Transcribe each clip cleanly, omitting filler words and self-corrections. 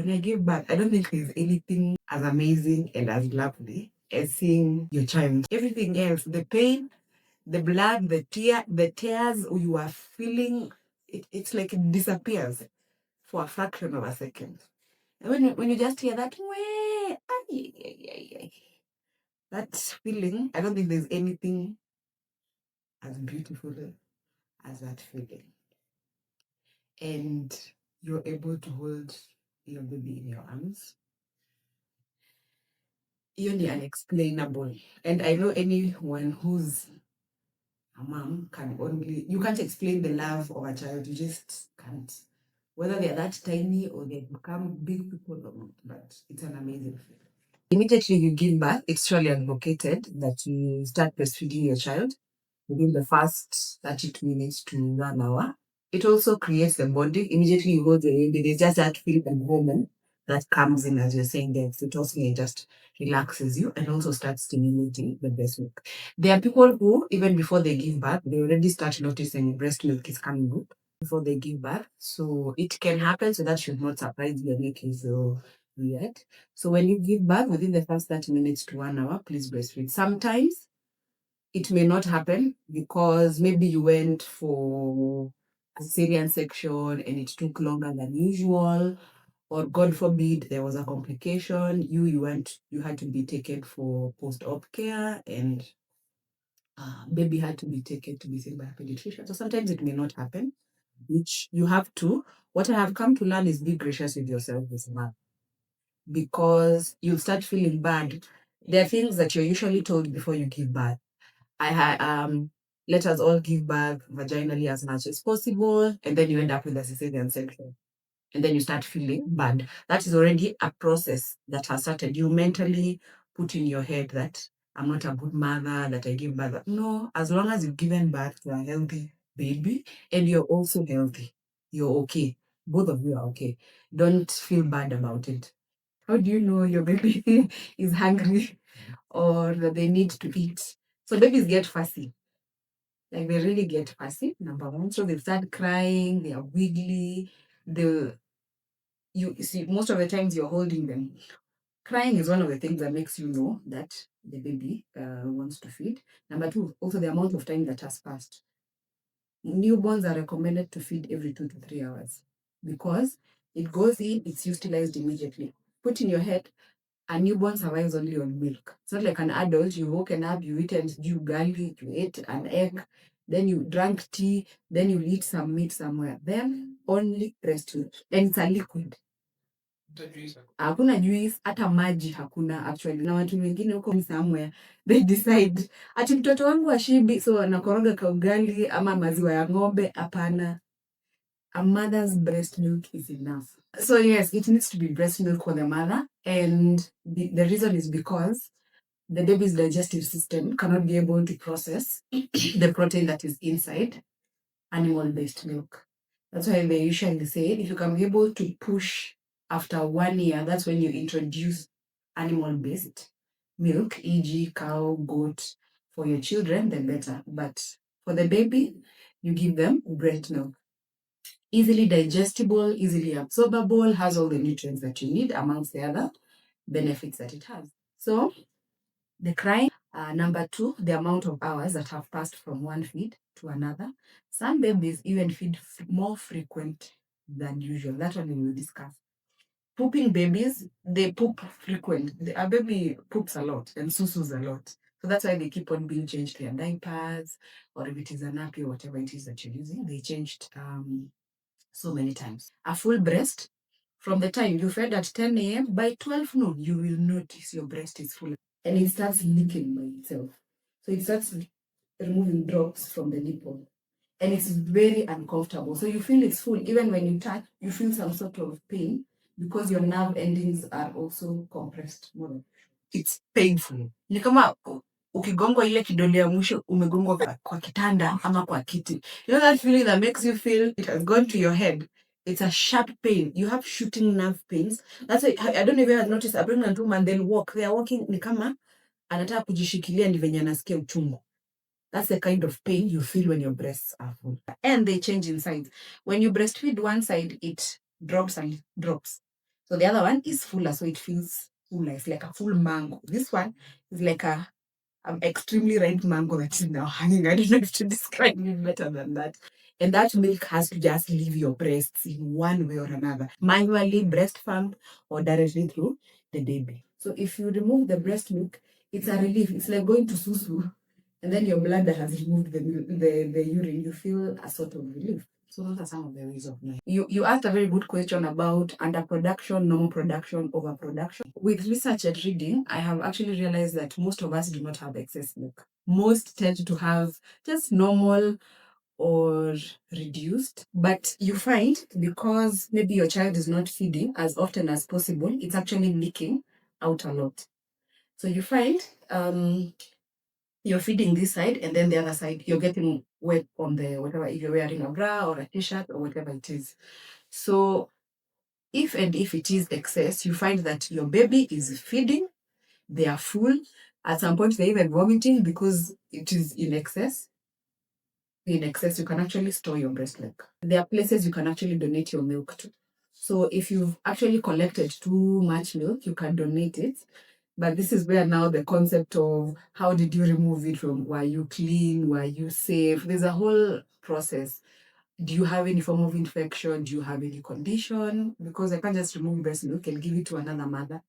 when I give birth, I don't think there's anything as amazing and as lovely as seeing your child. Everything else, the pain, the blood, the tears you are feeling, it's like it disappears for a fraction of a second. And when you just hear that, "Wee, ay, ay, ay, ay," that feeling, I don't think there's anything as beautiful as that feeling. And you're able to hold your baby in your arms. You're unexplainable. And I know anyone who's a mom you can't explain the love of a child. You just can't. Whether they're that tiny or they become big people or not, but it's an amazing feeling. Immediately you give birth, it's surely advocated that you start breastfeeding your child within the first 30 minutes to 1 hour. It also creates the bonding. Immediately you hold the baby, there's just that feeling and hormone that comes in, as you're saying, the oxytocin, it just relaxes you and also starts stimulating the breast milk. There are people who, even before they give birth, they already start noticing breast milk is coming up before they give birth. So it can happen, so that should not surprise you and make you so weird. So when you give birth, within the first 30 minutes to 1 hour, please breastfeed. Sometimes it may not happen because maybe you went for a cesarean section and it took longer than usual, or God forbid there was a complication. You had to be taken for post-op care, and baby had to be taken to be seen by a pediatrician. So sometimes it may not happen, which you have to. What I have come to learn is be gracious with yourself as a mom, because you'll start feeling bad. There are things that you're usually told before you give birth. Let us all give birth vaginally as much as possible, and then you end up with a cesarean section, and then you start feeling bad. That is already a process that has started. You mentally put in your head that I'm not a good mother, that I give birth. No, as long as you've given birth to a healthy baby and you're also healthy, you're okay. Both of you are okay. Don't feel bad about it. How do you know your baby is hungry or that they need to eat? So babies get fussy. Like they really get fussy, number one. So they start crying, they are wiggly. You see, most of the times you're holding them. Crying is one of the things that makes you know that the baby wants to feed. Number two, also the amount of time that has passed. Newborns are recommended to feed every 2 to 3 hours because it goes in, it's utilized immediately. Put in your head, a newborn survives only on milk. It's not like an adult. You've woken up, you eaten garlic, you ate an egg, then you drank tea, then you eat some meat somewhere. Then only breast milk. And it's a liquid. Hakuna juice, hata maji hakuna actually. Na watu wengine huko somewhere, they decide, ati mtoto wangu ashibi, so anakoroga kaugali ama maziwa ya ng'ombe. Hapana. A mother's breast milk is enough. So yes, it needs to be breast milk for the mother. And the reason is because the baby's digestive system cannot be able to process the protein that is inside animal-based milk. That's why they usually say if you can be able to push after 1 year, that's when you introduce animal-based milk, e.g. cow, goat, for your children, then better. But for the baby, you give them breast milk. Easily digestible, easily absorbable, has all the nutrients that you need, amongst the other benefits that it has. So the crying, number two, the amount of hours that have passed from one feed to another. Some babies even feed more frequent than usual. That one we will discuss. Pooping babies, they poop frequent. A baby poops a lot and susus a lot. So that's why they keep on being changed their diapers, or if it is a nappy or whatever it is that you're using, they changed so many times. A full breast, from the time you fed at 10 a.m., by 12 noon, you will notice your breast is full and it starts leaking by itself. So it starts removing drops from the nipple and it's very uncomfortable. So you feel it's full. Even when you touch, you feel some sort of pain because your nerve endings are also compressed. It's painful. Ni kama ukigongwa ile kidole ya mwisho umegongwa kwa kitanda ama kwa kiti. You know that feeling that makes you feel it has gone to your head? It's a sharp pain. You have shooting nerve pains. That's why I don't know if you have noticed a pregnant woman, they'll walk. They are walking ni kama anataka kujishikilia ndi venye anasikia uchungu. That's the kind of pain you feel when your breasts are full. And they change in size. When you breastfeed one side, it drops and drops. So the other one is fuller, so it feels fuller. It's like a full mango. This one is like a extremely ripe mango that is now hanging. I don't know if to describe it better than that. And that milk has to just leave your breasts in one way or another, manually, breast pump, or directly through the baby. So if you remove the breast milk, it's a relief. It's like going to susu, and then your bladder has removed the urine. You feel a sort of relief. So those are some of the ways of knowing. You asked a very good question about underproduction, normal production, overproduction. With research and reading, I have actually realized that most of us do not have excess milk. Most tend to have just normal or reduced, but you find because maybe your child is not feeding as often as possible, it's actually leaking out a lot. So you find you're feeding this side, and then the other side you're getting wet on the whatever, if you're wearing a bra or a t-shirt or whatever it is. So if it is excess, you find that your baby is feeding, they are full, at some point they're even vomiting because it is in excess. In excess, you can actually store your breast milk. There are places you can actually donate your milk to. So if you've actually collected too much milk, you can donate it. But this is where now the concept of how did you remove it from, were you clean, were you safe? There's a whole process. Do you have any form of infection? Do you have any condition? Because I can't just remove breast milk and give it to another mother.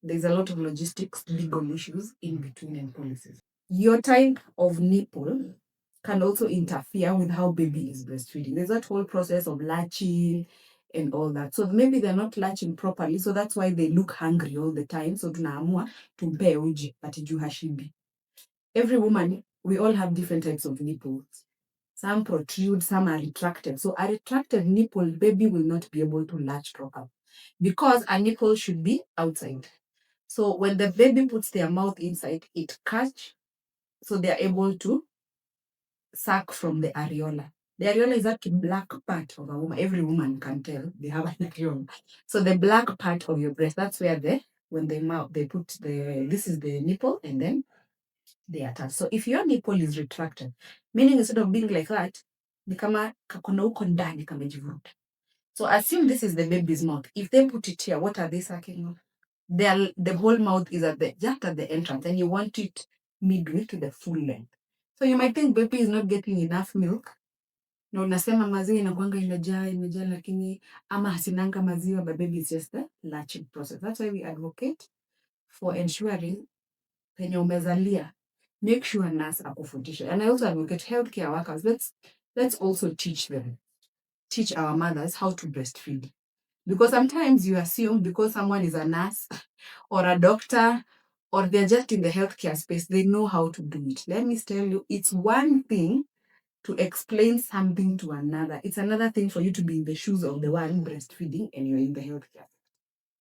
There's a lot of logistics, legal issues in between and policies. Your type of nipple can also interfere with how baby is breastfeeding. There's that whole process of latching and all that. So maybe they're not latching properly, so that's why they look hungry all the time. So tunaamua tumpe uji ati juu hashibi. Every woman, we all have different types of nipples. Some protrude, some are retracted. So a retracted nipple, baby will not be able to latch properly because a nipple should be outside. So when the baby puts their mouth inside, it catch, so they're able to suck from the areola. The areola is that black part of a woman. Every woman can tell they have an areola. So the black part of your breast, that's where when they mouth, they put this is the nipple, and then they attach. So if your nipple is retracted, meaning instead of being like that, ni kama kakona huko ndani kamejivuta. So assume this is the baby's mouth. If they put it here, what are they sucking on? The whole mouth is just at the entrance, and you want it midway to the full length. So you might think baby is not getting enough milk. Na unasema maziwa inakuanga imejaa lakini ama hasinanga maziwa, but baby is just the latching process. That's why we advocate for ensuring penye umezalia, make sure nurse akufundisha. And I also advocate healthcare workers. Let's also teach our mothers how to breastfeed. Because sometimes you assume because someone is a nurse or a doctor or they're just in the healthcare space, they know how to do it. Let me tell you, it's one thing to explain something to another. It's another thing for you to be in the shoes of the one breastfeeding and you're in the healthcare.